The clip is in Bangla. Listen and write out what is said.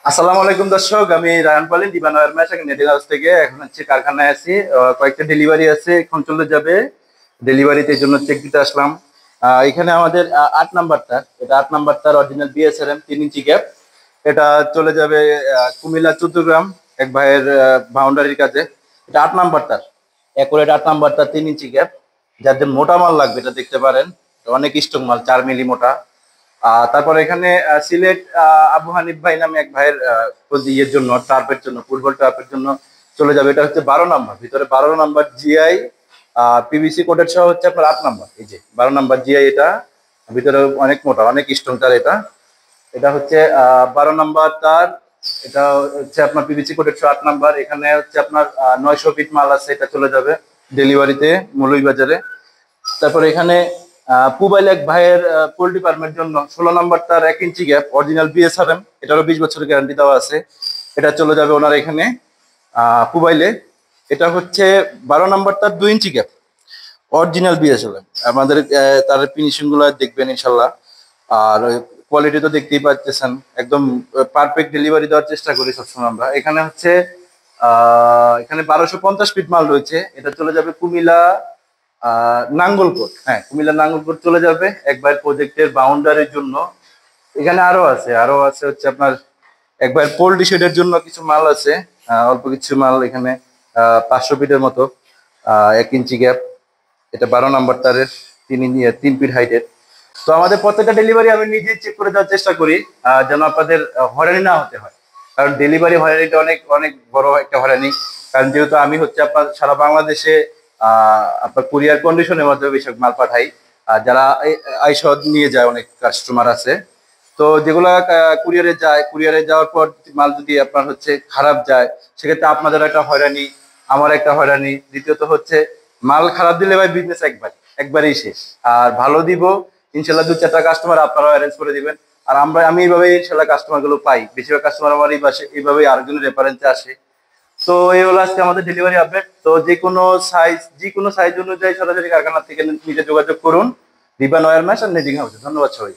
আসসালামু আলাইকুম দর্শক, আমি রায়হান পালিন দিবান ওয়্যার ম্যাচ নেটিং হাউস থেকে এখন হচ্ছে কারখানায় আছি। কয়েকটা ডেলিভারি আছে, এখন চলে যাবে ডেলিভারিতে, এই জন্য চেক দিতে আসলাম। এখানে আমাদের 8 নাম্বার তার, এটা 8 নাম্বার তার অরিজিনাল বিএসআরএম 3 ইঞ্চি গ্যাপ। এটা চলে যাবে কুমিল্লা 14 গ্রাম এক ভাইয়ের বাউন্ডারির কাছে। এটা 8 নাম্বার তার, অ্যাকুরেট 8 নাম্বার তার 3 ইঞ্চি গ্যাপ। যাদের মোটা মাল লাগবে এটা দেখতে পারেন, অনেক স্ট্রং মাল, 4 মিলি মোটা। তারপর এখানে সিলেট আবু হানিফ ভাই নামে এক ভাইয়ের ইয়ের জন্য, টার্পের জন্য, ফুটবল টার্পের জন্য চলে যাবে। এটা হচ্ছে 12 নাম্বার, ভিতরে 12 নাম্বার জিআই পিভিসি কোটের সহ হচ্ছে আপনার 8 নাম্বার। এই যে 12 নাম্বার জিআই, এটা ভিতরে অনেক মোটা, অনেক স্ট্রং তার। এটা এটা হচ্ছে 12 নাম্বার তার। এটা হচ্ছে আপনার পিভিসি কোটের সহ 8 নাম্বার। এখানে হচ্ছে আপনার 900 ফিট মাল আছে, এটা চলে যাবে ডেলিভারিতে মৌলভীবাজারে। তারপর এখানে পুবাইল এক ভাইয়ের পোল্ট্রি ফার্মের জন্য 16 নাম্বার তার 1 ইঞ্চি গ্যাপ অরিজিনাল বিএসআরএম, এটারও 20 বছরের গ্যারান্টি দেওয়া আছে। এটা চলে যাবে ওনার এখানে পুবাইলে। এটা হচ্ছে 12 নাম্বার তার 2 ইঞ্চি গ্যাপ অরিজিনাল বিএসআরএম। আমাদের তার ফিনিশিং গুলো দেখবেন ইনশাল্লাহ। আর কোয়ালিটি তো দেখতেই পাচ্ছেন, একদম পারফেক্ট ডেলিভারি দেওয়ার চেষ্টা করি সবসময় আমরা। এখানে হচ্ছে এখানে 1250 ফিট মাল রয়েছে। এটা চলে যাবে কুমিল্লা নাঙ্গলকোট। হ্যাঁ, কুমিল্লা নাঙ্গলকোট চলে যাবে একবার প্রজেক্টের বাউন্ডারির জন্য। এখানে আরো আছে হচ্ছে আপনার একবার পোল্ট্রি শেডের জন্য কিছু মাল আছে। অল্প কিছু মাল এখানে 500 ফিটের মতো, 1 ইঞ্চি গ্যাপ। এটা 12 নাম্বার তারের, 3 ফিট হাইটের। তো আমাদের প্রত্যেকটা ডেলিভারি আমি নিজেই চেক করে দেওয়ার চেষ্টা করি, যেন আপনাদের হয়রানি না হতে হয়। কারণ ডেলিভারি হয়রানিটা অনেক অনেক বড় একটা হয়রানি। কারণ যেহেতু আমি হচ্ছে আপনার সারা বাংলাদেশে আপনার কুরিয়ার কন্ডিশনের মাধ্যমে বেশি মাল পাঠাই। আর যারা আইসা নিয়ে যায়, অনেক কাস্টমার আছে। তো যেগুলা কুরিয়ারে যাওয়ার পর মাল যদি আপনার হচ্ছে খারাপ যায়, সেক্ষেত্রে আপনাদের একটা হয়রানি, আমার একটা হয়রানি। দ্বিতীয়ত হচ্ছে মাল খারাপ দিলে ভাই বিজনেস একবারেই শেষ। আর ভালো দিব ইনশাল্লাহ, 2-4টা কাস্টমার আপনারাও অ্যারেঞ্জ করে দিবেন। আর আমি এইভাবে ইনশাল্লাহ কাস্টমার গুলো পাই, বেশিরভাগ কাস্টমার আমার এই পাশে এইভাবেই আরেকজনের রেফারেন্সে আসে। তো এই হলো আজকে আমাদের ডেলিভারি আপডেট। তো যে কোনো সাইজ অনুযায়ী সরাসরি কারখানা থেকে নিতে যোগাযোগ করুন। রিবান ওয়্যার ম্যাচ আর নেটিং হাউসে। ধন্যবাদ সবাই।